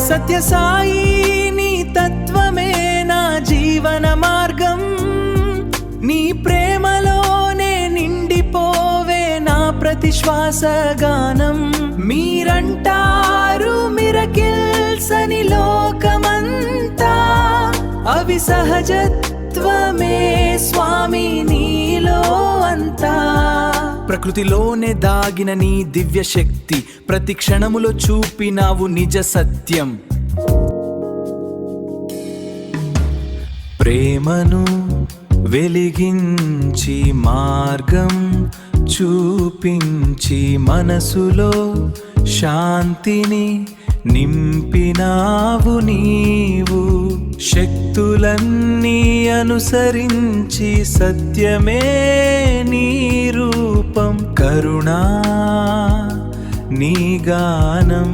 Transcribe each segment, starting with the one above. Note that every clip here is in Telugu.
సత్య సాయి నీ తత్వమే నా జీవన మార్గం, నీ ప్రేమలోనే నిండిపోవే నా ప్రతి శ్వాస గానం. మీరంటారు మిరకిల్స్ అని లోకమంతా, అవి సహజత్వమే స్వామి నీలో అంతా. ప్రకృతిలోనే దాగిన నీ దివ్య శక్తి, ప్రతి క్షణములో చూపినావు నిజ సత్యం. ప్రేమను వెలిగించి మార్గం చూపించి మనసులో శాంతిని నింపినావు నీవు. శక్తులన్నీ అనుసరించి సత్యమే నీ రూపం, కరుణా నీ గానం.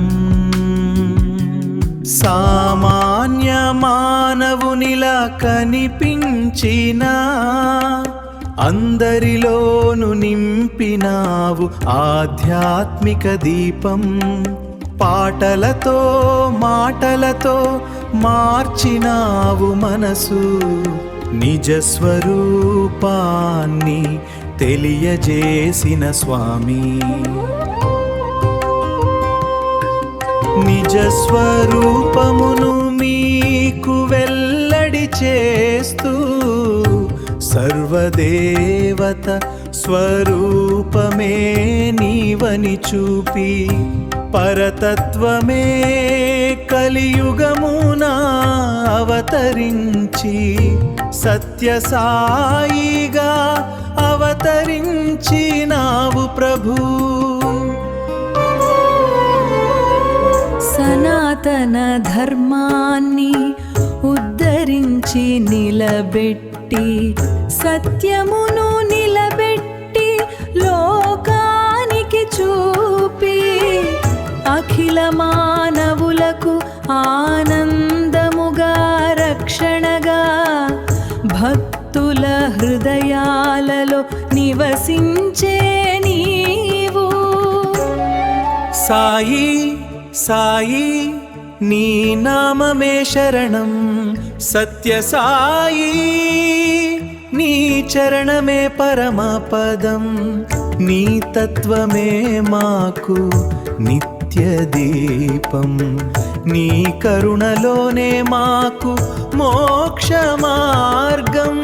సామాన్య మానవునిలా కనిపించినా అందరిలోను నింపినావు ఆధ్యాత్మిక దీపం. పాటలతో మాటలతో మార్చినావు మనసు, నిజ స్వరూపాన్ని తెలియజేసిన స్వామి. నిజ స్వరూపమును మీకు వెల్లడి చేస్తూ సర్వదేవత స్వరూపమే నీవని చూపి, పరతత్వమే కలియుగమున అవతరించి సత్య సాయిగా అవతరించినావు ప్రభు. సనాతన ధర్మాన్ని ఉద్ధరించి నిలబెట్టి, సత్యమును నిలబెట్టి లోకానికి చూపి, అఖిల మానవులకు ఆనందముగా రక్షణగా భక్తుల హృదయాలలో నివసించే నీవు. సాయి సాయి నీ నామమే శరణం, సత్య సాయి నీ చరణమే పరమపదం. నీ తత్వమే మాకు నిత్య దీపం, నీ కరుణలోనే మాకు మోక్ష మార్గం.